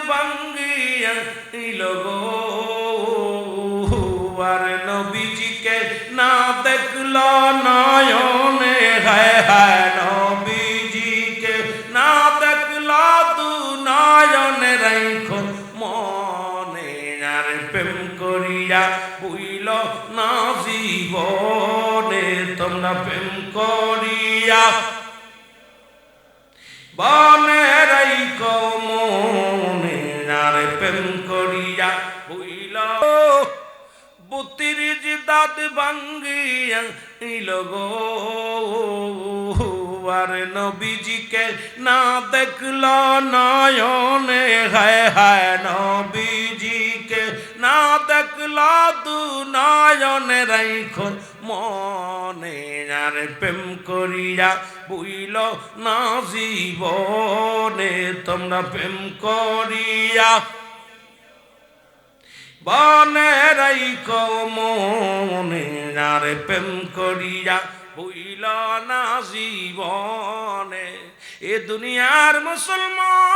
ভাঙ্গিয়া গো আর নবীজিকে না দেখল নয়নে হায় হায় নবীজিকে না দেখল দু নয়নে রাখো মনে আর প্রেম করিয়া বুইল না জীবনে তোমরা প্রেম করিয়া বনে রাইখো মনে আর প্রেম করিয়া বুইল বুতির দাঁত ভাঙ্গিয়া গো আর নবীজিকে না দেখল নয়নে হায় হায় নবীজিকে না দেখল দু নয়নে রাইখো মনে আর প্রেম করিয়া বুইল না জীবনে তোমরা প্রেম করিয়া বনে রাইখো মনে আর প্রেম করিয়া বুইল না জীবনে এ দুনিয়ার মুসলমান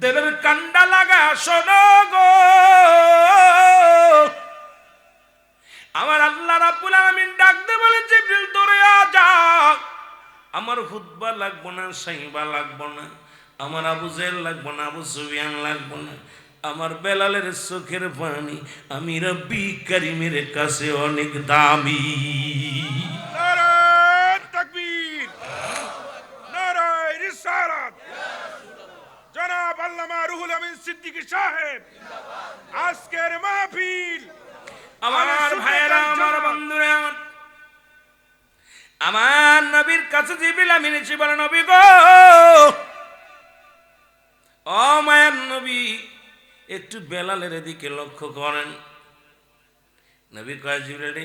দেবের কান্ডা লাগা শোনো গো আমার আল্লাহ রাব্বুল আলামিন ডাকতে বলে জিবরিল দৌড়ে যা আমার খুতবা লাগবো না সাইবা লাগবো না আমার আবু জেহেল লাগবো না আবু সুফিয়ান লাগবো না আমার বেলালের চোখের পানি আমি রব্বি করিমের কাছে অনেক দামি নারায়ে তাকবীর নারায়ে রিসালাত জনাব আল্লামা রুহুল আমিন সিদ্দিকী সাহেব আজকের মাহফিল আমার ভাইরা আমার বন্ধুরা আমার নবীর কাছে জিবরিল আমিন এসে বলে নবী গো ও মায়ার নবী একটু বেলালের দিকে লক্ষ্য করেন নবী কয় জিবরিল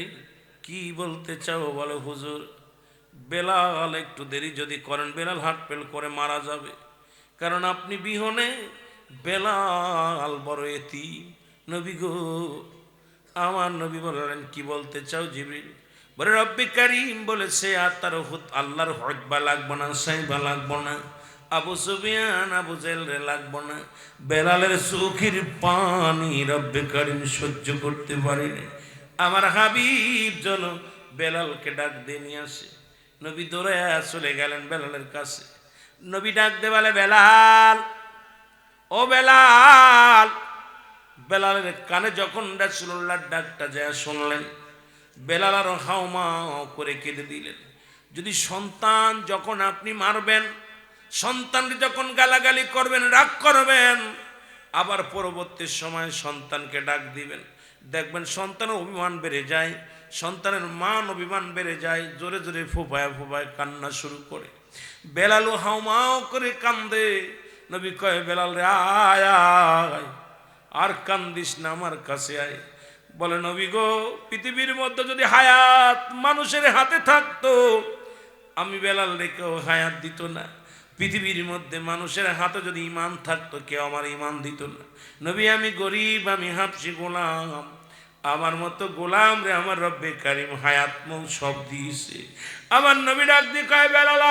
কি বলতে চাও বলো হুজুর বেলাল একটু দেরি যদি করেন বেলাল হাটপেল করে মারা যাবে কারণ আপনি বিহনে বেলাল বড় এতিম নবী গো আমার নবী বললেন কি বলতে চাও জিবরিল বলে রব্বি করিম বলেছে আর তার আল্লাহর হজবা লাগবো না সাইবা লাগবো না আবু সুফিয়ান আবু জেহেল রে লাগবো না বেলালের চোখের পানি রব্বি করিম সহ্য করতে পারিনি আমার হাবিব যেন বেলালকে ডাক দিয়ে নিয়ে আসে নবী দৌড়ে চলে গেলেন বেলালের কাছে নবী ডাক দে বলে বেলাল ও বেলাল বেলালের কানে যখন রাসূলুল্লাহর ডাকটা যায় শুনলেন বেলাল আর হাউমাউ করে কেঁদে দিলেন যদি সন্তান যখন আপনি মারবেন সন্তানকে যখন গালাগালি করবেন রাগ করবেন আবার পরবর্তী সময় সন্তানকে ডাক দিবেন দেখবেন সন্তানের অভিমান বেড়ে যায় সন্তানের মান অভিমান বেড়ে যায় জোরে জোরে ফোঁপায় ফোঁপায় কান্না শুরু করে বেলালও হাউমাউ করে কান্দে নবী কয় বেলাল রে আয় আয় আর কান্দিস না আমার কাছে আয় বলে নবী গো পৃথিবীর মধ্যে যদি হায়াত মানুষের হাতে থাকতো আমি বেলাল রেখেও হায়াত দিত না পৃথিবীর মধ্যে মানুষের হাতে যদি ঈমান থাকতো কেউ আমার ঈমান দিত না নবী আমি গরিব আমি হাবশী গোলাম আমার মতো গোলাম রে আমার রব্বে কারিম হায়াত মৌ সব দিয়েছে আমার নবী ডাক দিয়ে কয় বেলাল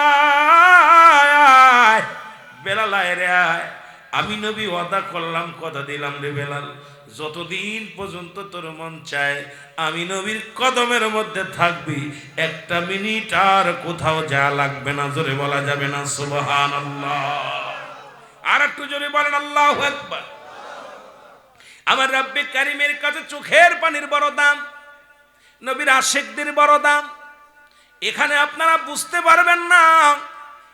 আয় বেলাল আয় রে আয় আমি নবী ওয়াদা করলাম কথা দিলাম রে বেলাল যতদিন পর্যন্ত তোর মন চায় আমি নবীর কদমের মধ্যে থাকবি একটা মিনিট আর কোথাও যা লাগবে না জোরে বলা যাবে না সুবহানাল্লাহ আর একটু জোরে বলেন আল্লাহু আকবার আমার রব্বে কারিমের কাছে চোখের পানির বড় দাম নবীর আশিকদের বড় দাম এখানে আপনারা বুঝতে পারবেন না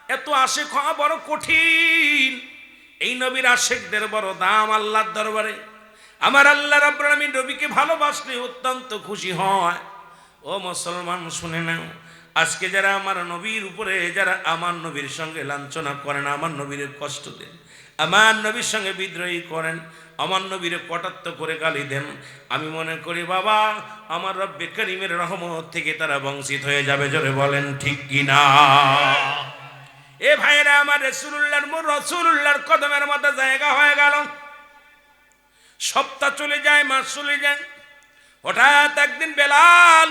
এত আশিক হওয়া বড় কঠিন এই নবীর আশিকদের বড় দাম আল্লাহর দরবারে আমার আল্লাহ রাব্বুল আলামিন নবীকে ভালোবাসলে অত্যন্ত খুশি হয় ও মুসলমান শুনে নাও আজকে যারা আমার নবীর উপরে যারা আমার নবীর সঙ্গে লাঞ্ছনা করেন আমার নবীর কষ্ট দেন আমার নবীর সঙ্গে বিদ্রোহী করেন আমার নবীর কটাক্ষ করে গালি দেন আমি মনে করি বাবা আমার রব্বে কারীমের রহমত থেকে তারা বঞ্চিত হয়ে যাবে জোরে বলেন ঠিক কি না এ ভাইরা আমার রাসূলুল্লাহর কদমের মধ্যে জায়গা হয়ে গেল সপ্তাহ চলে যায় মাস চলে যায় হঠাৎ একদিন বেলাল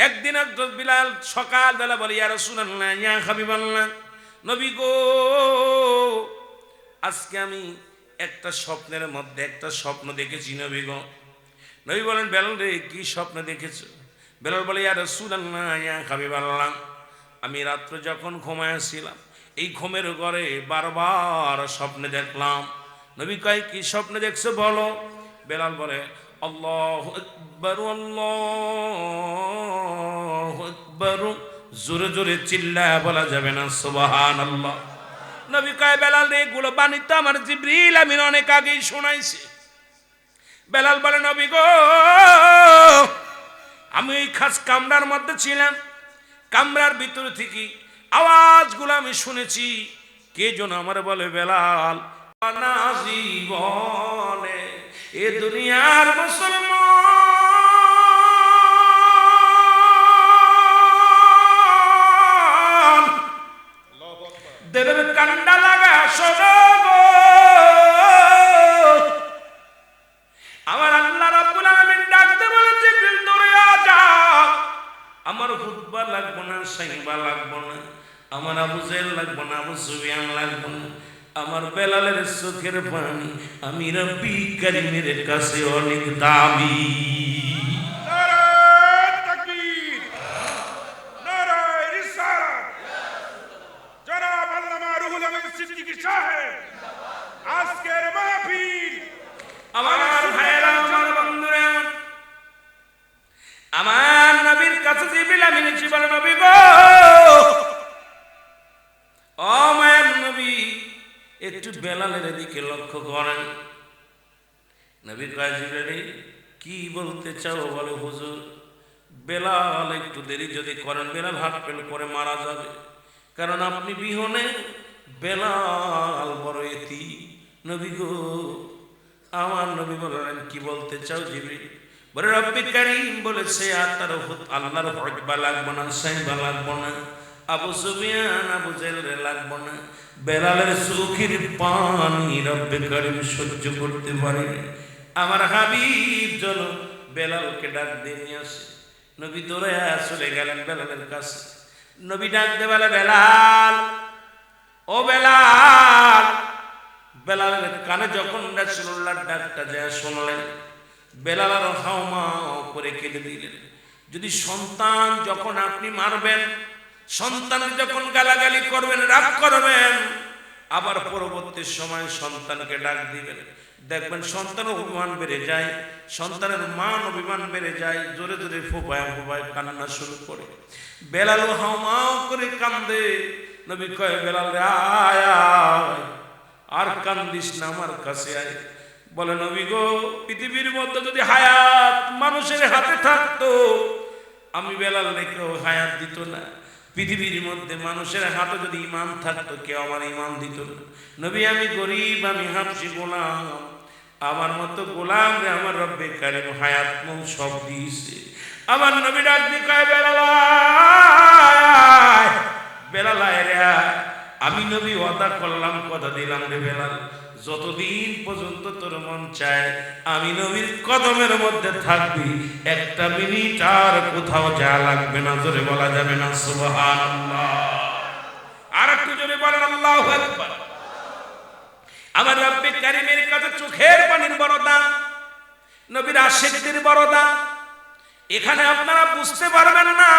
একদিন হযরত বিলাল সকাল বেলা বলে, ইয়া রাসূলুল্লাহ, ইয়া হাবিবাল্লাহ, নবী গো, আজকে আমি একটা স্বপ্নের মধ্যে একটা স্বপ্ন দেখেছি নবী গো। নবী বলেন, বেলাল রে, কি স্বপ্ন দেখেছো? বেলাল বলে, ইয়া রাসূলুল্লাহ, ইয়া হাবিবাল্লাহ, আমি রাত্রে যখন ঘুমাইছিলাম এই ঘুমের ঘরে বারবার স্বপ্নে দেখলাম। নবী কয়, কি স্বপ্নে দেখছো বলো? বেলাল বলে, আল্লাহু আকবার, আল্লাহু আকবার। জোরে জোরে চিল্লায় বলা যাবে না সুবহানাল্লাহ। নবী কয়, বেলাল রে, এগুলো বাণী তো আমার জিবরিল আমিন অনেক আগেই শোনাইছে। বেলাল বলে, নবী গো, আমি এই খাস কামরার মধ্যে ছিলাম, কামরার ভিতর থেকে আওয়াজগুলো আমি শুনেছি। কে যেন আমার বলে, বেলাল, না জীবনে এ দুনিয়ার মুসলমান দেবের কান্ডা লাগা শোনো গো, আমার আল্লাহ রাব্বুল আলামিন ডাকতে বলেছে, জিবরিল দৌড়ে যাও, আমার খুতবা লাগবো না, সাইবা লাগবো না, আমার আবু জেহেল লাগবো না, আবু সুফিয়ান লাগবো না, আমার বেলালের চোখের পানি আমি রব্বি কারীমের কাছে অনেক দামি। নারায়ে তাকবীর, নারায়ে রিসালাত। জনাব আল্লামা রুহুল আমিন সিদ্দিকী সাহেব আজকের মাহফিল। আমার ভাইয়েরা, আমার বন্ধুরা, আমার নবীর কাছে জিবরিল আমিন এসে বলে, নবী গো, ও মায়ের নবী, একটু বেলালের দিকে লক্ষ্য করেন। নবী কয়, জিবরিল কি বলতে চাও বলে? হুজুর, বেলাল একটু দেরি যদি করেন, বেলাল হাত পেল করে মারা যাবে, কারণ আপনি বিহনে বেলাল বড় এতি। নবী গো, আমার নবী বললেন, কি বলতে চাও জিবরিল? বলে, রব্বি কারীম বলেছে আর তার আল্লাহর হকবা লাগবো না, সাইবা লাগবো না, আবু সুফিয়ান আবু জেহেলের লাগবো না, বেলালের চোখের পানি রব্বি কারীম সহ্য করতে পারে। আমার হাবিব যেন বেলালকে ডাক দিয়ে নিয়ে আসে। নবী দৌড়ে চলে গেলেন বেলালের কাছে। নবী ডাক দিয়ে বলে, বেলাল, ও বেলাল। বেলালের কানে যখন রাসূলুল্লাহর ডাকটা যায় শুনলেন, বেলাল আর হাউমাউ করে কেঁদে দিলেন। যদি সন্তান যখন আপনি মারবেন, সন্তানের যখন গালাগালি করবেন, রাগ করবেন, আবার পরবর্তী সময় সন্তানকে ডাক দিবেন, দেখবেন সন্তানের অভিমান বেড়ে যায়, সন্তানের মান অভিমান বেড়ে যায়, জোরে জোরে ফোপায় ফোপায় কান্না শুরু করে। বেলাল হাউমাউ করে কান্দে। নবী কয়, বেলাল রে, আয় আয়, আর কান্দিস না, আমার কাছে আয়। বলে, নবী গো, পৃথিবীর মধ্যে যদি হায়াত মানুষের হাতে থাকতো, আমি বেলাল রে কেউ হায়াত দিত না। পৃথিবীর মধ্যে মানুষের হাতে যদি ঈমান থাকতো, কেউ আমার ঈমান দিত না। নবী, আমি গরিব, আমি হাবশী গোলাম, আমার মতো গোলাম রে আমার রব্বে কারীম হায়াত মৌ সব দিয়েছে। আমার নবী ডাক দিয়ে কয়, বেলাল আয়, বেলাল আয় রে আয়। আমি নবী ওয়াদা করলাম, কথা দিলাম রে বেলাল, যতদিন পর্যন্ত তোর মন চায় আমি নবীর কদমের মধ্যে থাকবি, একটা মিনিট আর কোথাও যা লাগবে না। জোরে বলা যাবে না সুবহানাল্লাহ? আর একটু জোরে বলেন আল্লাহু আকবার। আমার রব্বে কারীমের কাছে চোখের পানির বড় দাম, নবীর আশিকদের বড় দাম। এখানে আপনারা বুঝতে পারবেন না,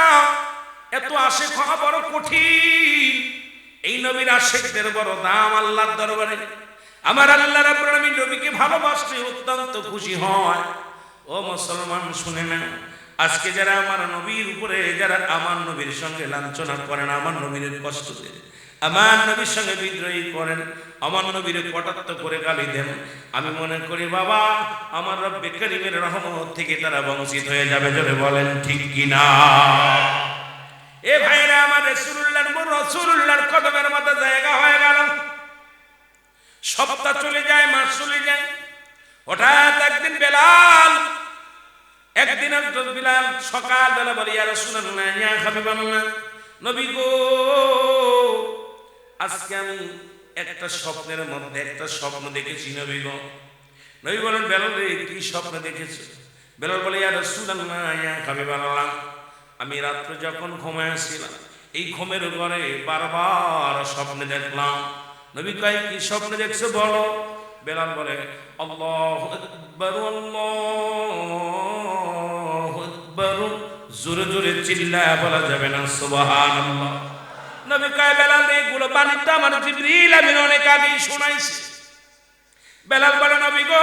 এত আশিক হওয়া বড় কঠিন। এই নবীর আশিকদের বড় দাম আল্লাহর দরবারে। আমার আল্লাহ রাব্বুল আলামিন নবীকে ভালোবাসতে অত্যন্ত খুশি হয়। ও মুসলমান, শুনে না, আজকে যারা আমার নবীর উপরে, যারা আমার নবীর সঙ্গে লাঞ্ছনা করেন, আমার নবীর কষ্ট দেন, আমার নবীর সঙ্গে বিদ্রোহী করেন, আমার নবীর কটাক্ষ করে গালি দেন, আমি মনে করি বাবা, আমার রব্বে কারীমের রহমত থেকে তারা বঞ্চিত হয়ে যাবে। জোরে বলেন ঠিক কিনা? এ ভাইরা, আমার রাসূলুল্লাহর কদমের মধ্যে জায়গা হয়ে গেল। সপ্তাহ চলে যায়, মাস চলে যায়। হঠাৎ একদিন বেলাল, একদিন বিলাল সকাল বেলা বলে, ইয়া রাসূলুল্লাহ, ইয়া হাবিবাল্লাহ, নবী গো, আজকে আমি একটা স্বপ্নের মধ্যে একটা স্বপ্ন দেখেছি নবী গো। নবী বলেন, বেলাল রে, কি স্বপ্ন দেখেছো? বেলাল বলে, ইয়া রাসূলুল্লাহ, ইয়া হাবিবাল্লাহ, আমি রাত্রে যখন ঘুমায় আসছিলাম, এই ঘুমের ঘরে বারবার স্বপ্নে দেখলাম। নবী কয় কি স্বপ্নে দেখছো বলো? বেলাল বলে আল্লাহু আকবার, আল্লাহু আকবার। জোরে জোরে চিল্লায় বলা যাবে না সুবহানাল্লাহ। নবী কয় বেলাল, এগুলো বাণীটা আমার জিবরিল আমিন অনেক আগেই শোনাইছে। বেলাল বলে নবী গো,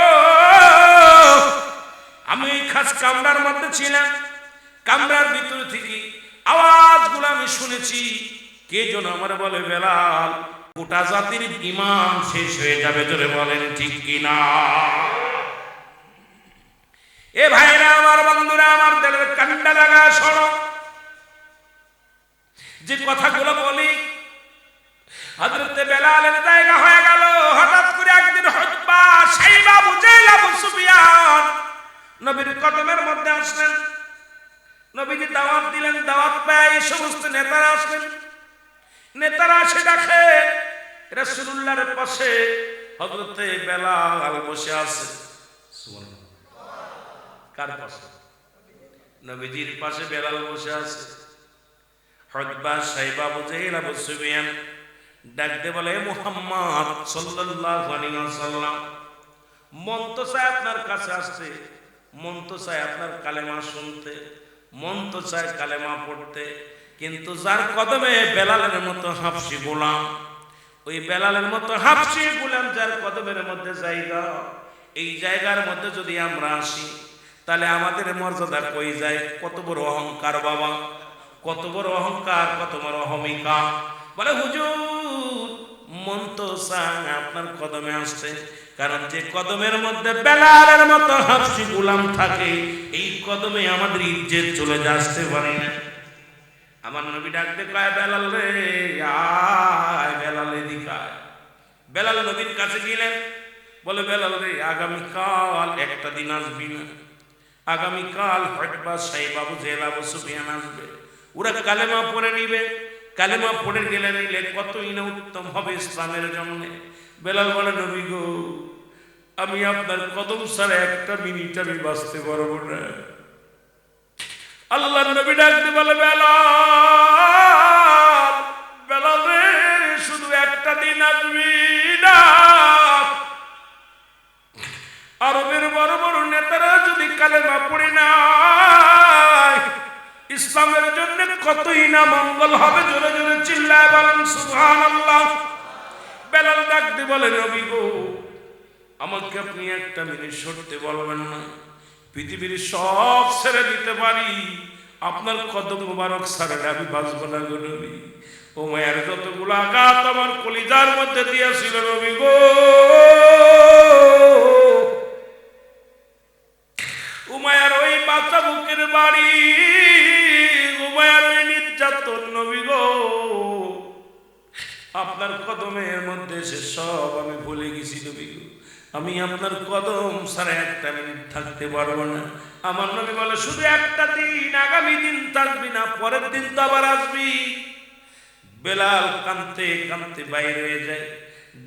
আমি খাস কামরার মধ্যে ছিলাম, কামরার ভিতর থেকে আওয়াজগুলো আমি শুনেছি। কে যেন আমার বলে বেলাল, গোটা জাতির ঈমান শেষ হয়ে যাবে। জোরে বলেন ঠিক কিনা? এ ভাইরা আমার, বন্ধুরা আমার, দিলের কান্ডা লাগা শোনো। যে কথাগুলো বলি হযরতে বেলালের জায়গা হয়ে গেল। হঠাৎ করে একদিন উতবা, সাইবা, আবু জেহেল, আবু সুফিয়ান নবীর কদমের মধ্যে আসলেন। নবীজি দাওয়াত দিলেন, দাওয়াত পেয়ে এই সমস্ত নেতারা আসলেন। নেতারা এসে দেখে রাসূলুল্লাহর পাশে হযরতে বেলাল বসে আছে। সুবহানাল্লাহ। কার পাশে? নবীজির পাশে বেলাল বসে আছে। উতবা, সাইবা, আবু জেহেল, আবু সুফিয়ান ডাকতে বলে মুহাম্মদ সাল্লাল্লাহু আলাইহি ওয়াসাল্লাম, মন তো চায় আপনার কাছে আসতে, মন তো চায় আপনার কালেমা শুনতে, মন তো চায় কালেমা পড়তে, কিন্তু যার কদমে বেলালের মতো হাফসি গোলাম, ওই বেলালের মতো হাফসি গোলাম যার কদমের মধ্যে জায়গা, এই জায়গার মধ্যে যদি আমরা আসি তাহলে আমাদের মর্যাদা কই যায়? কত বড় অহংকার বাবা, কত বড় অহংকার, কত বড় অহমিকা। বলে হুজুর, মন তো চায় আপনার কদমে আসছে, কারণ যে কদমের মধ্যে বেলালের মতো হাফসি গোলাম থাকে, এই কদমে আমাদের ইজ্জত চলে আসতে পারে না। আমার নবী ডাকতে কয় বেলাল রে, আয় বেলাল এদিকে আয়। বেলাল নবীর কাছে গেলেন। বলে বেলাল রে, আগামীকাল একটা দিন আসবি না? আগামীকাল উতবা, সাইবা, আবু জেহেল, আবু সুফিয়ান আসবে। ওরা কালেমা পড়ে নিবে। কালেমা পড়ে গেলে নিলে কতই না উত্তম হবে ইসলামের জন্য। বেলাল বলে নবী গো, আমি আপনার কদম ছাড়া একটা মিনিট আমি বাঁচতে পারবো না। আল্লাহর নবী ডাকতে বলে বেলাল, বেলাল রে, শুধু একটা দিন আসবি না? আরবের বড় বড় নেতারা যদি কালেমা পড়ে না, ইসলামের জন্য কতই না মঙ্গল হবে। জোরে জোরে চিল্লায় বলেন সুবহানাল্লাহ। বেলাল ডাকতে বলে নবী গো, আমাকে আপনি একটা মিনিট সরতে বলবেন না? পৃথিবীর সব ছেড়ে দিতে পারি, আপনার কদম মুবারক ছাড়া আমি বাঁচব না গো নবী। ও মায়ের যতগুলো আঘাত আমার কলিজার মধ্যে দিয়েছিল নবী গো, উমায়ার ওই বাচ্চা বুকের বাড়ি, উমায়ার ওই নির্যাতন নবী গো, আপনার কদমের মধ্যে সে সব আমি ভুলে গেছি নবী গো। আমি আপনার কদম ছাড়া একটা মিনিট থাকতে পারবো না। আমার নবী বলে শুধু একটা দিন, আগামী দিন থাকবি না, পরের দিন তো আবার আসবি। বেলাল কাঁদতে কাঁদতে বাইরে হয়ে যায়।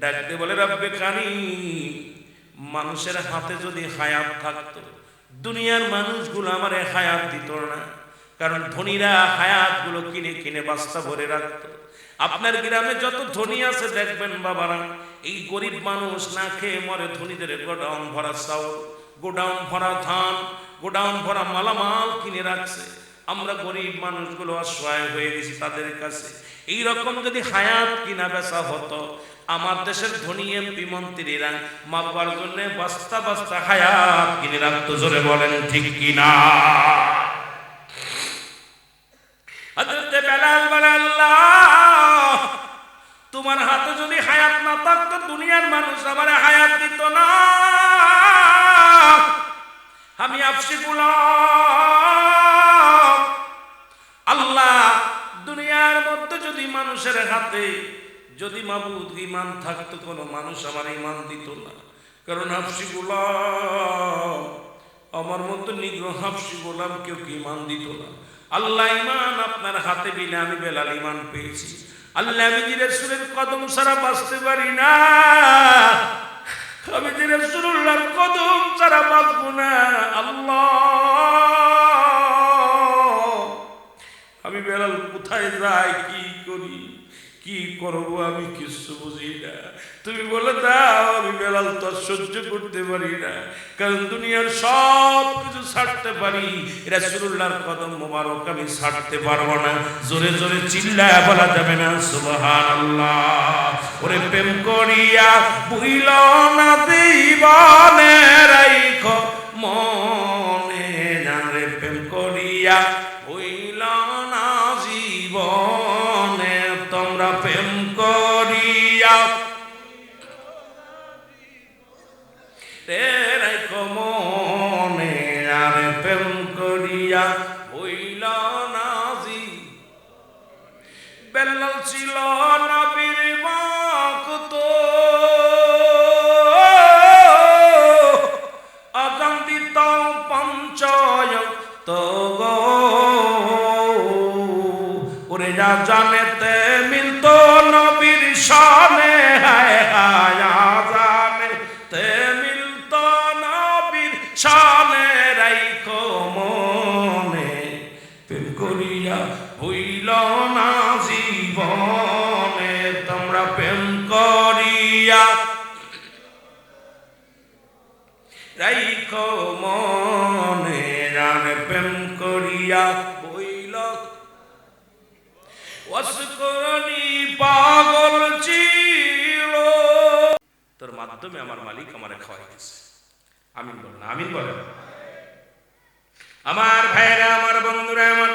ডাকতে বলে রব্বে কানি, মানুষের হাতে যদি হায়াত থাকতো, দুনিয়ার মানুষগুলো আমারে হায়াত দিত না, কারণ ধনীরা হায়াত গুলো কিনে কিনে বাস্তা ভরে রাখতো। আপনার গ্রামে যত ধনী আছে দেখবেন বাবারা, এই গরিব মানুষ না খেয়ে মরে, ধনীদের গোডাউন ভরা চাউল, গোডাউন ভরা ধান, গোডাউন ভরা মালামাল কিনে রাখছে। আমরা গরিব মানুষগুলো অসহায় হয়ে গেছি তাদের কাছে। এই রকম যদি হায়াত কিনা বেচা হতো, আমার দেশের ধনী এমপি মন্ত্রীরা মারবার জন্য বস্তা বস্তা হায়াত কিনে রাখতো। জোরে বলেন ঠিক কিনা? হযরত বেলাল বলে আল্লাহ, তোমার হাতে যদি হায়াত না থাকতো, দুনিয়ার মানুষ আমার হায়াত দিত না। আমি হাফসি গোলাম। আল্লাহ, দুনিয়ার মধ্যে যদি মানুষের হাতে যদি মাবুদ ঈমান থাকতো, কোনো মানুষ আমার ঈমান দিত না, কারণ হাফসি গোলাম, আমার মতো নিগ্রহ হাফসি গোলাম কেউ কি ঈমান দিত না। আল্লাহ, ঈমান আপনার হাতে বিলে আমি বেলাল ঈমান পেয়েছি। আল্লাহ, আমি যে রাসূলের কদম ছাড়া বাঁচতে পারি না, আমি যে রাসূলুল্লাহর কদম ছাড়া বাঁচব না। আল্লাহ, আমি বেলাল কোথায় যাই, কি করি, কি করবো আমি কিছু বুঝি না। তুমি বলে দাও, আমি বেলাল তো আর সহ্য করতে পারি না, কারণ দুনিয়ার সব কিছু ছাড়তে পারি, রাসূলুল্লাহর কদম মোবারক আমি ছাড়তে পারবো না। জোরে জোরে চিল্লায়া বলা যাবে না সুবহানাল্লাহ? ওরে প্রেম করিয়া বুইল না দিবানে রাইখো মনে, জানরে প্রেম করিয়া বুইল না জীবনে, তোমরা প্রেম করিয়া রাইখো মনে, আর প্রেম করিয়া বুইল না জীবনে। বেলাল ছিল নবীর ভক্ত, আযান দিত পঞ্চয়ত গো, ওরে আযানেতে মিলত নবীর শানে, হায় হায় আযানেতে মিলত নবীর শানে, রাইখো মনে প্রেম করিয়া হইল না জীবনে, তোমরা প্রেম করিয়া রাইখো মনে, জানে প্রেম করিয়া হইল। ওয়াসকুরনি পাগল ছিল, তোর মাধ্যমে আমার মালিক আমারে খাওয়াইতেছে। আমিন বল না, আমিন বল। আমার ভাইরা, আমার বন্ধুরা, আমার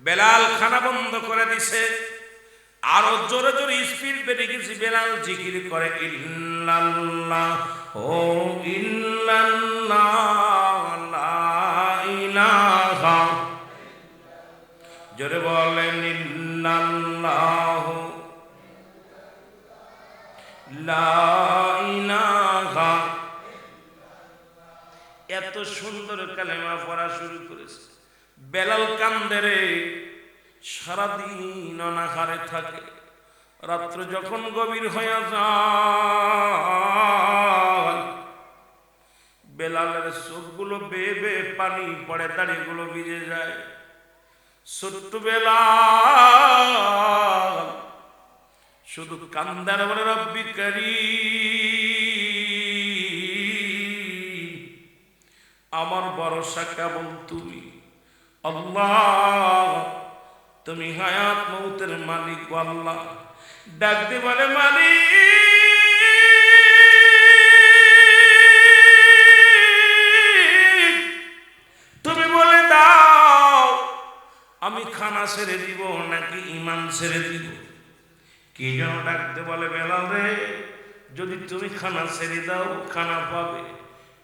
বেলাল খানা বন্ধ করে দিছে, আরো জোরে জোরে স্পিড বেড়ে গেছে। বেলাল জিকির করে ইল্লাল্লাহ ও ইল্লাল্লাহ লা ইলাহা, জোরে বলেন ইল্লাল্লাহ লা ইলাহা। এত সুন্দর কালেমা পড়া শুরু করেছে। বেলাল কান্দে রে, সারাদিন অনাহারে থাকে। রাত্র যখন গভীর হয়ে যায়, বেলালের চোখগুলো বেয়ে বেয়ে পানি পড়ে, দাড়িগুলো ভিজে যায়। ছোট্ট বেলাল শুধু কান্দার বলে রব্বি কারীম, আমার ভরসা কেবল তুমি আল্লাহ, তুমি হায়াত মৌতের মালিক আল্লাহ। ডাকতে বলে মালিক, তুমি বলে দাও আমি খানা ছেড়ে দিব নাকি ঈমান ছেড়ে দিব। কি যেন ডাকতে বলে, বেলাল রে, যদি তুমি খানা ছেড়ে দাও খানা পাবে,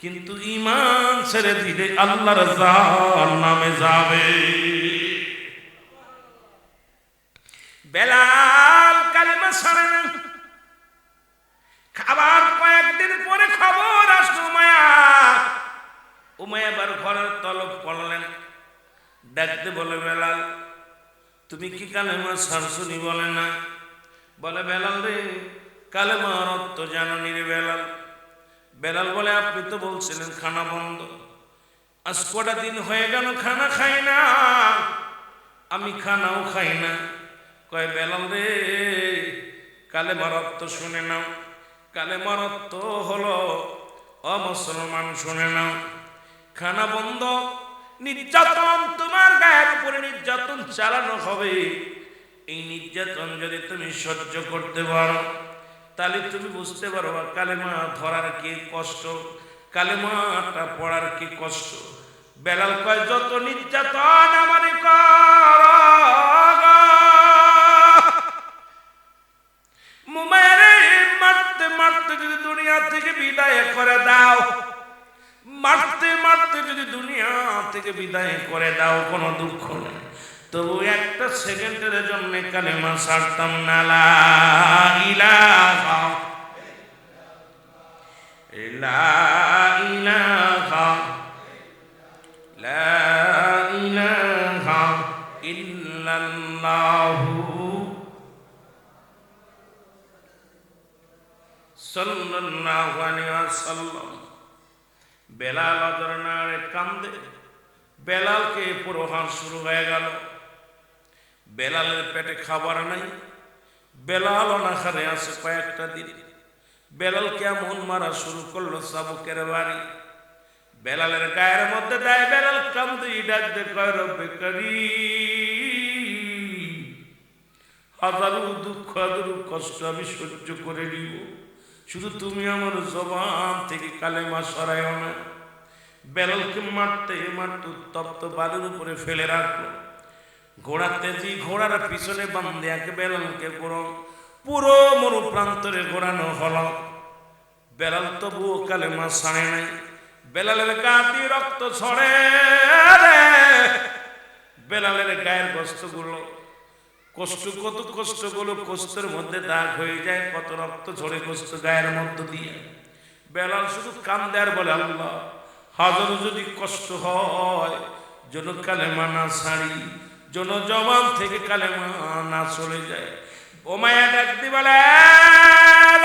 কিন্তু ঈমান ছেড়ে দিলে আল্লাহর জান্নাতে যাবে। বেলাল কালেমা ছাড়ে না। খাবার কয়েকদিন পরে খবর আসলো উমাইয়া বার ঘরের তলব করলেন। ডাকতে বলে, বেলাল তুমি কি কালেমা ছাড়ছনি? বলে না। বলে, বেলাল রে, কালেমার অর্থ জানোনি রে বেলাল? বেলাল বলে, আপনি তো বলছিলেন খানা বন্ধ, আজ কটা দিন হয়ে গেল খানা খাই না, আমি খানাও খাই না। কয়, বেলাল রে, কালেমার অর্থ শুনে নাও। কালেমার অর্থ হলো অমুসলমান, শুনে নাও। খানা বন্ধ, নির্যাতন, তোমার গায়ের উপরে নির্যাতন চালানো হবে। এই নির্যাতন যদি তুমি সহ্য করতে পারো, তাহলে তুমি বুঝতে পারবা কালেমা ধরার কি কষ্ট, কালেমাটা পড়ার কি কষ্ট। বেলাল কয়, যত নির্যাতন আমারে কর, মুমারে মারতে মারতে যদি দুনিয়া থেকে বিদায় করে দাও, মারতে মারতে যদি দুনিয়া থেকে বিদায় করে দাও, কোনো দুঃখ নেই, তবু একটা সেকেন্ডের জন্য কালেমা ছাড়তাম না। লা ইলাহা লা ইলাহা লা ইলাহা ইল্লাল্লাহু সাল্লাল্লাহু আলাইহি ওয়াসাল্লাম। বেলাল আদরনারে কান্দে। বেলালকে প্রহার শুরু হয়ে গেল। বেলালের পেটে খাবার নাই, বেলাল অনাহারে আছে কয়েকটা দিন। বেলাল কেমন মারা শুরু করলো চাবুকের বাড়ি, বেলালের গায়ের মধ্যে দেয়। বেলাল কান্দে ডাক দে কয় রব্বে কারীম, হাজারো দুঃখ হাজারো কষ্ট আমি সহ্য করে নিব, শুধু তুমি আমার জবান থেকে কালেমা সরাইও না। বেলালকে মারতে মারতে উত্তপ্ত বালুর উপরে ফেলে রাখলো। ঘোড়া তেজি ঘোড়ার পিছনে বান্ধে একে বেলালকে পুরো মরু প্রান্তরে ঘোরানো হলো। বেলাল তবুও কালেমা ছাড়ে নাই। বেলালের গা দিয়ে রক্ত ছড়ে রে। বেলালের গায়ের কষ্টগুলো কত কষ্টগুলো কষ্টের মধ্যে দাগ হয়ে যায়, কত রক্ত ঝরে কষ্ট গায়ের মধ্য দিয়ে। বেলাল শুধু কান্দে আর বলে আল্লাহ, হাজারো যদি কষ্ট হয় যেন কালেমা না ছাড়ি, যেন জবান থেকে কালেমা না চলে যায়। ও মায়া ডাকতে বলে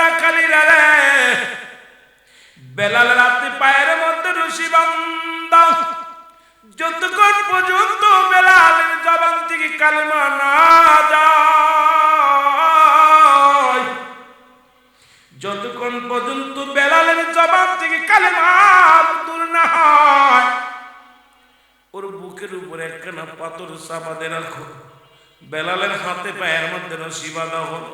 রাখালিরা রে, বেলাল রাতে পায়ের মধ্যে রশি বান্ধা, যতক্ষণ পর্যন্ত বেলালের জবান থেকে কালেমা না যায়, যতক্ষণ পর্যন্ত বেলালের জবান থেকে কালেমা দূর না হয়, ওর বুকের উপরে একখানা পাথর চাপা দিয়ে রাখো। বেলালের হাতে পায়ের মধ্যে রশি বাঁধা হলো।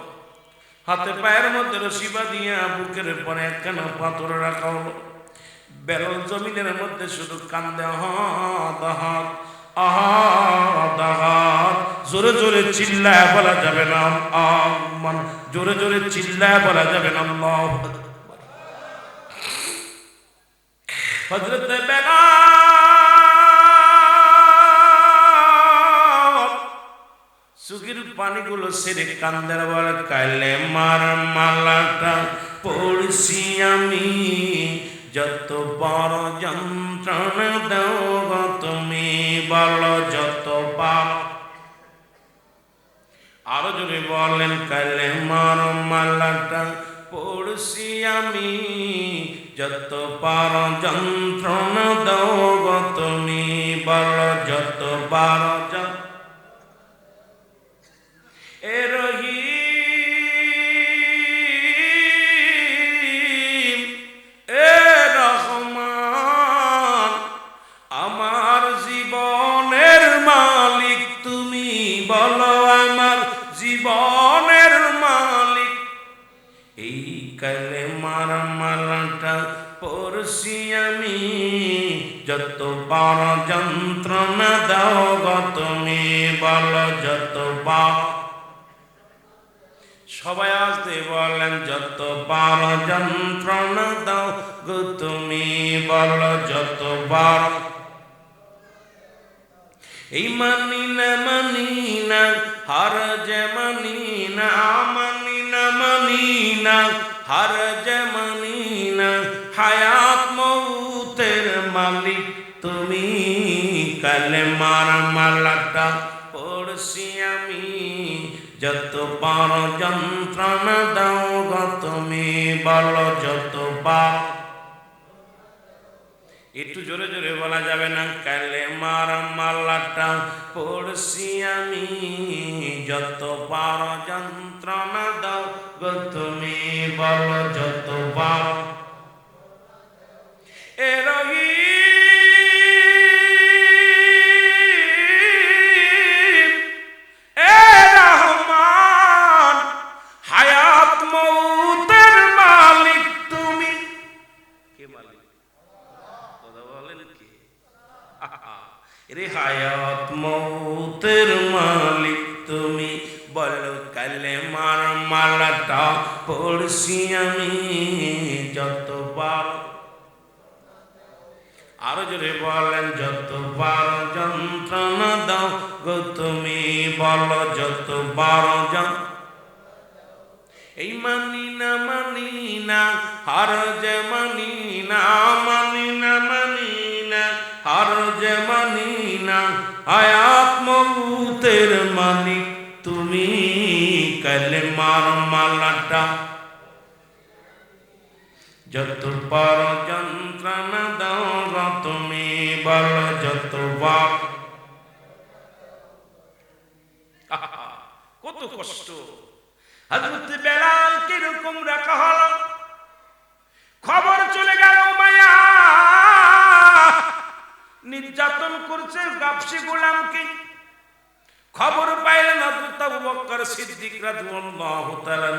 হাতে পায়ের মধ্যে রশি বাঁধিয়া বুকের উপরে একখানা পাথর রাখা হলো। বেলাল জমিনের মধ্যে শুধু কান্দে আহাদ আহাদ আহাদ আহাদ। জোরে জোরে চিল্লায় বলা যাবে না আমান, জোরে জোরে চিল্লায় বলা যাবে না আল্লাহু আকবার। হযরত বেলাল চোখের পানিগুলো সেরে কান্দের বলে কালে মার মালাটা পড়ছি আমি, যত বড় যন্ত্রণা দাও গো তুমি বলো যত পাপ। আরো জোরে বলেন কালে মার মালাটা পড়ছি আমি, যত বড় যন্ত্রণা দাও গো তুমি বলো যত বড় এ রহিম এ রহমান, আমার জীবনের মালিক তুমি বলো আমার জীবনের মালিক। এই কালেমার মালাটা পড়ছি আমি, যত বড় যন্ত্রণা দাও গো তুমি বলো যত বড়। সবাই আসতে বলেন যত বড় যন্ত্রণা দাও গো তুমি বলো যত বড়। এই মানি না হার যে মানি না, মানি না হার যে মানি না, হায়াত মৌতের মালিক তুমি কালেমার মালাটা পড়ছি আমি, যত বড় যন্ত্রণা দাও গো তুমি বলো যত বড়। একটু জোরে জোরে বলা যাবে না কালেমার মালাটা পড়ছি আমি, যত বড় যন্ত্রণা দাও গো তুমি বলো যত বড়। এ রহিম এ রহমান, হায়াত মৌতের মালিক তুমি। কে মালিক? কথা বলেন কে? রে হায়াত মৌতের মালিক তুমি বলো কালেমার মালাটা পড়ছি আমি, যত বড়। আরো জোরে বলেন যত বড় যন্ত্রণা দাও গো তুমি বলো যত বড় যন্ত্রণা। এই মানি না হার যে মানি না, হার যে মানি না, হায়াত মৌতের মালিক তুমি কালেমার মালাটা, যত বড় যন্ত্রণা দাও গো তুমি বলো যত বড়। আহা, কত কষ্ট। হযরত বেলাল কিরকম রাখা হলো, খবর চলে গেল মায়া নির্যাতন করছে গাবসি গোলামকে। খবর পাইলেন হযরত আবু বকর সিদ্দিক রাদিয়াল্লাহু তাআলা।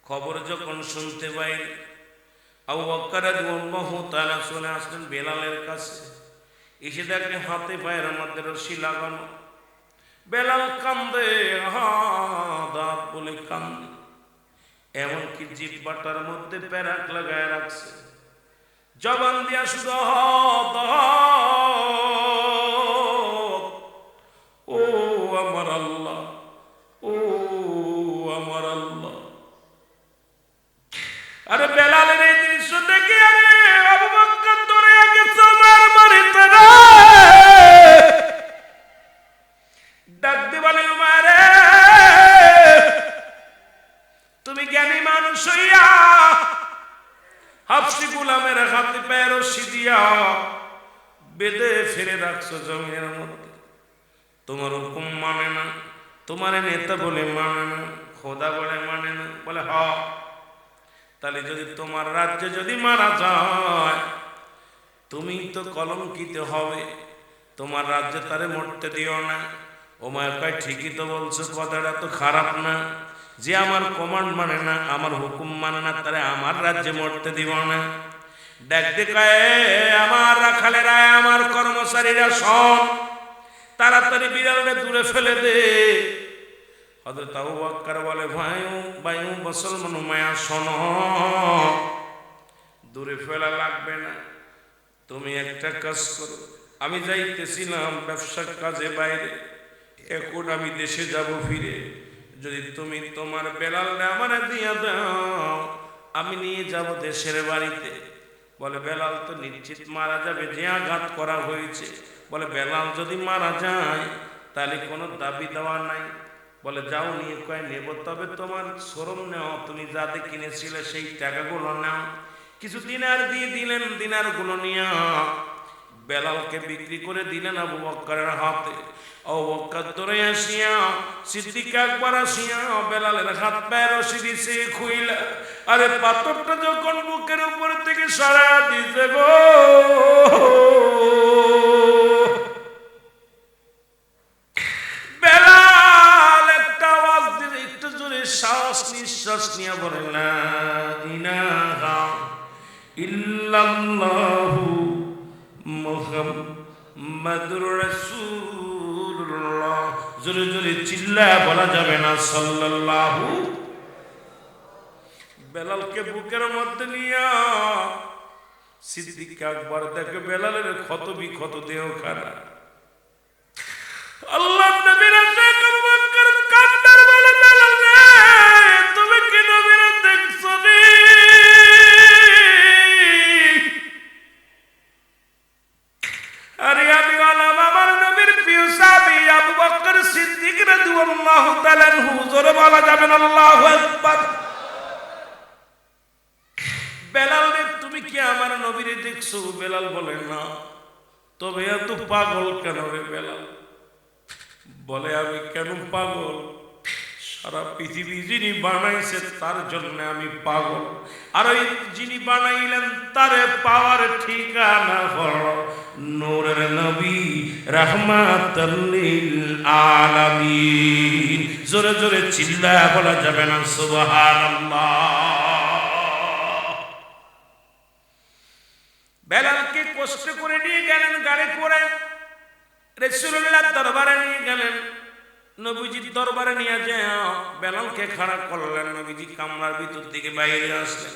খবর যখন শুনতে পাইলেন, আবু বকর রাদিয়াল্লাহু তাআলা চলে আসলেন বেলালের কাছে। এসে দেখে হাতে পায়ের মধ্যে রশি লাগানো। বেলাল কান্দে, দাঁত বলে কান্দে, এমনকি জিহ্বাটার মধ্যে প্যারাক লাগায় রাখছে, জবান দিয়া শুধু ও আমার আল্লাহ, ও আমার আল্লাহ। আরে বেলালের এই দৃশ্য দেখে আরে আবু বকর ধরে গেছে আমার বাড়িতে রে। ডাক দিবালে মারে, তুমি জ্ঞানী মানুষ হইয়া হাফসি গোলামের হাতে পায়ে রশি দিয়া বেঁধে ফেলে রাখছো জমিনের মধ্যে। তোমার হুকুম মানে না, তোমার নেতা বলে মানে না, খোদা বলে মানে না। বলে হ, তাহলে যদি তোমার রাজ্যে যদি মারা যায় তুমি তো কলঙ্কিত হবে, তোমার রাজ্যে তারে মরতে দিও না। ওমর কয় ঠিকই তো বলছো, কথাটা তো খারাপ না, যে আমার কমান্ড মানে না, আমার হুকুম মানে না, তারে আমার রাজ্যে মরতে দিব না। ডাক দেখায় আমার রাখালেরা, আমার কর্মচারীরা শোন, তাড়াতাড়ি বিড়ালটা দূরে ফেলে দে। হযরত আবু বকর বলে ভাই মুসলমান মায়া শোনো, দূরে ফেলা লাগবে না, তুমি একটা কাজ করো। আমি যাইতেছিলাম ব্যবসার কাজে বাইরে, এখন আমি দেশে যাব ফিরে, যদি তুমি তোমার বেলালটা আমারে দিয়া দাও আমি নিয়ে যাব দেশের বাড়িতে। বলে বেলাল তো নিশ্চিত মারা যাবে, যে আঘাত করা হয়েছে। বলে বেলাল যদি মারা যায় তাহলে কোনো দাবি দেওয়া নাই। বলে যাও নিয়ে কয় নেব, তবে তোমার শরম নেও, তুমি যাতে কিনেছিলে সেই টাকাগুলো নাও। কিছু দিনার দিয়ে দিলেন, দিনারগুলো নিয়ে বেলালকে বিক্রি করে দিলেন আবু বকরের হাতে। আবু বকর ধরে আসিয়া সিদ্দিক আকবর আসিয়া বেলালের হাত পায়ে রশি দিছে খুইলা। আরে পাথরটা যখন বুকের উপর থেকে সরা দিছে গো, বেলাল একটা আওয়াজ দিলে, একটু জোরে শ্বাস নিঃশ্বাস নিয়ে বলে লা ইলাহা ইল্লাল্লাহু মুহাম্মাদুর রাসূলুল্লাহ। জোরে জোরে চিল্লায়া বলা যাবে না সাল্লাল্লাহু। বেলালকে বুকের মধ্যে নিয়া সিদ্দিক আকবর দেখে বেলালের ক্ষত বিক্ষত দেহ খানা। আল্লাহর নবীর আশিক আবু বকর কান্নার বলে বেলাল রে, তুমি কি নবীর দেখছো নি? আরে আমি বললাম আমার নবীর প্রিয় সাহাবী আবু বকর সিদ্দিক রাদিয়াল্লাহু তাআলা হুজুর বলা যাবেন আল্লাহু আকবার। বেলাল রে, তুমি কি আমার নবীরে দেখছো? বেলাল বলে না। তবে এত পাগল কেন রে বেলাল? বলে আমি কেন পাগল? সারা পৃথিবী যিনি বানাইছে তার জন্য আমি পাগল, আর ওই যিনি বানাইলেন তারে পাওয়ার ঠিকানা হলো নূরের নবী রাহমাতাল লিল আলামিন। জোরে জোরে চিল্লায়া বলা যাবে না সুবহানাল্লাহ। বেলালকে কষ্ট করে নিয়ে গেলেন গাড়ি করে, রাসূলুল্লাহর দরবারে নিয়ে গেলেন। নবীজির দরবারে নিয়ে যায় বেলালকে খাড়া করলেন। নবীজি কামরার ভিতর থেকে বাইরে আসলেন।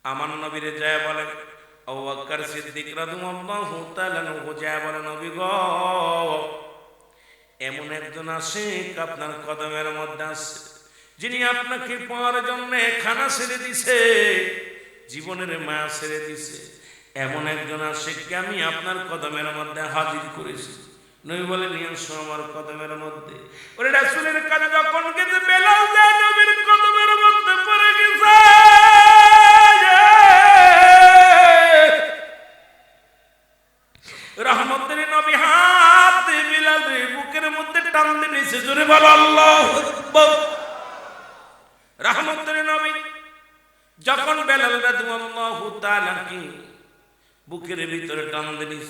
আমার নবীরে যায় বলে আবু বকর সিদ্দিক রাদিয়াল্লাহু তাআলা যায় বলে নবী গো, এমন একজন আশিক আপনার কদমের মধ্যে আছে, যিনি আপনাকে পাওয়ার জন্য খানা ছেড়ে দিছে, জীবনের মায়া ছেড়ে দিছে। এমন একজন আশিককে আমি আপনার কদমের মধ্যে হাজির করেছি। নবী বলে নিয়ে আসো আমার কদমের মধ্যে। ওরে রাসূলের কাছে যখন গেছে বেলাল যায় নবীর কদমের মধ্যে পড়ে গেছে। রহমতের নবী হাত বেলালের বুকের মধ্যে দিচ্ছে, জোরে বলো আল্লাহু আকবার। রহমতের নবী যখন বেলাল রাদিয়াল্লাহু তাআলা কি বুকের ভিতরে টান দিলিস,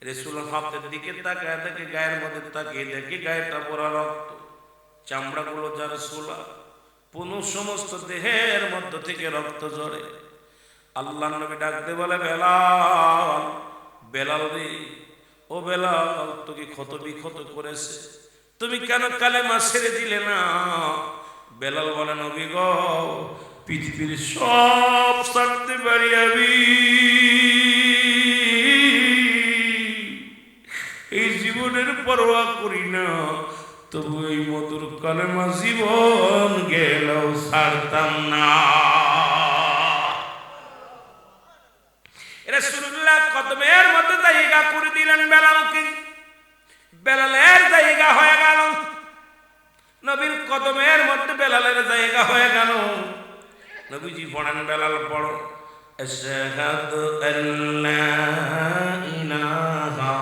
রাসূল হাতের দিকে তাকায় দেখে, গায়ের মধ্যে তাকিয়ে দেখে গায়েটা পুরা রক্ত, চামড়াগুলো যারা সোলা, পুনঃ সমস্ত দেহের মধ্য থেকে রক্ত ঝরে। আল্লাহ নবী ডাকতে বলে, বেলাল, বেলাল রে, ও বেলাল, তোকে ক্ষত বিক্ষত করেছে, তুমি কেন কালেমা ছেড়ে দিলে না? বেলাল বলে, নবী গো, পৃথিবীর সব ছাড়তে পারি আমি, এই জীবনের পরোয়া করি না, তবু এই মধুর কালেমা জীবন গেলেও ছাড়তাম না। রাসূলুল্লাহ কদমের মধ্যে জায়গা করে দিলেন বেলালকে, বেলালের জায়গা হয়ে গেল, নবীর কদমের মধ্যে বেলালের জায়গা হয়ে গেল। নবীজি পড়েন, বেলাল পড়ো, আশহাদু আল্লা ইলাহা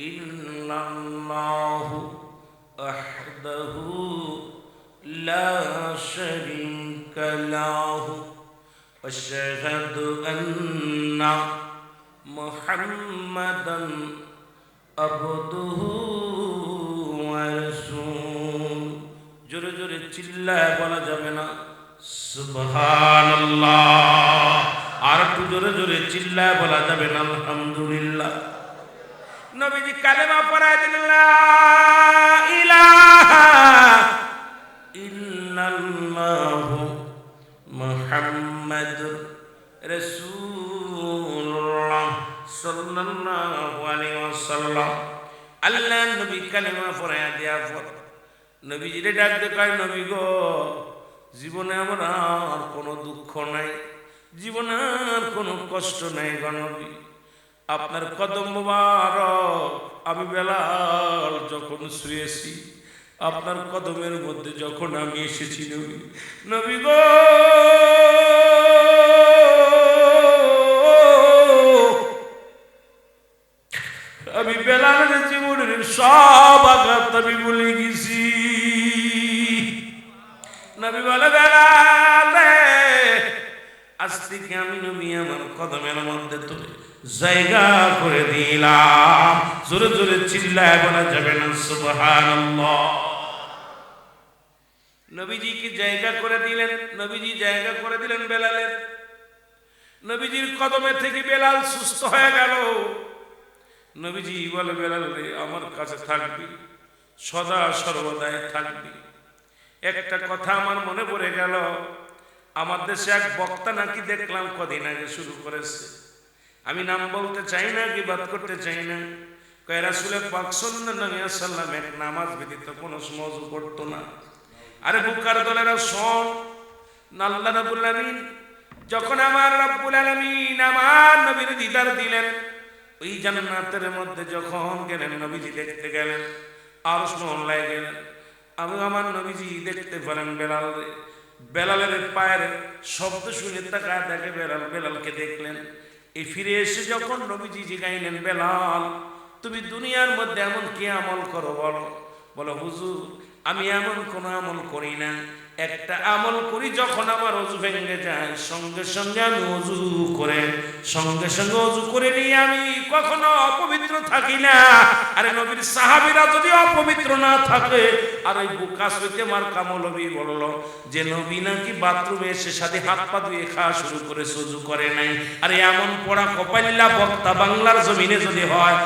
ইল্লাল্লাহু ওয়াহদাহু লা শারীকা লাহু আশহাদু আন্না মুহাম্মাদান আবদুহু ওয়া রাসূলুহু। জোরে জোরে চিল্লায় বলা যাবে না সুবহানাল্লাহ, আর একটু জোরে জোরে চিল্লায় বলা যাবে না আলহামদুলিল্লাহ। নবীজি কালেমা পড়ায় দিলেন, লা ইলাহা ইল্লাল্লাহু মুহাম্মাদুর রাসূলুল্লাহ সাল্লাল্লাহু আলাইহি ওয়াসাল্লাম। আল্লাহ নবী কালেমা পড়ায় দেওয়ার পর নবীজিরে ডাক দেখায়, নবী গো, জীবনে আমার আর কোনো দুঃখ নাই, জীবনে আর কোনো কষ্ট নাই গো নবী, আপনার কদম মোবারক আমি বেলাল যখন শুয়েছি, আপনার কদমের মধ্যে যখন আমি এসেছি নবী, নবী গো, আমি বেলালের জীবনের সব আঘাত আমি ভুলে গেছি। নবী বলে, বেলাল আজ থেকে আমি নবী আমার কদমের মধ্যে তোরে জায়গা করে দিলাম। জোরে জোরে চিল্লায় বলা যাবে না সুবহানাল্লাহ। নবীজি কি জায়গা করে দিলেন? নবীজি জায়গা করে দিলেন বেলালের। নবীজির কদমে থেকে বেলাল সুস্থ হয়ে গেল। নবীজি বলে, বেলাল রে, আমার কাছে থাকবি, সদা সর্বদাই থাকবি। একটা কথা আমার মনে পড়ে গেল, আমার দেশে এক বক্তা নাকি দেখলাম কদিন আগে শুরু করেছে, আমি নাম বলতে চাই না, গীবাত করতে চাই না, কয় রাসূল পাক সাল্লাল্লাহু আলাইহি ওয়াসাল্লাম এক নামাজ ব্যতীত কোনো সময় ওযু করতো না। আরে বুকার দলেরা শোন, আল্লাহ রাব্বুল আলামিন যখন আমার রাব্বুল আলামিন আমার নবীর দিদার দিলেন, ওই জান্নাতের মধ্যে যখন গেলেন, নবীজি দেখতে গেলেন, আরশ মহল্লায় গেলেন, আমি আমার নবীজি দেখতে পেলেন বেলাল, বেলালের পায়ের শব্দ শুনে তাকায় দেখে বেলাল, বেলালকে দেখলেন। এই ফিরে এসে যখন নবীজি জিগাইলেন, বেলাল তুমি দুনিয়ার মধ্যে এমন কি আমল করো বলো? বলো, হুজুর আমি এমন কোন আমল করি না, একটা আমল করি, যখন আমার ওযু ভেঙে যায় সঙ্গে সঙ্গে আমি ওযু করে নিয়ে আমি কখনো অপবিত্র থাকি না। আরে নবীর সাহাবীরা যদি অপবিত্র না থাকে, আর ওই বুকাস হইতে মার্কা মৌলবী বলল যে নবী নাকি বাথরুমে এসে সাথে হাত পা ধুয়ে খাওয়া শুরু করে ওযু করে নাই। আরে এমন পড়া কপাল্লা বক্তা বাংলার জমিনে যদি হয়,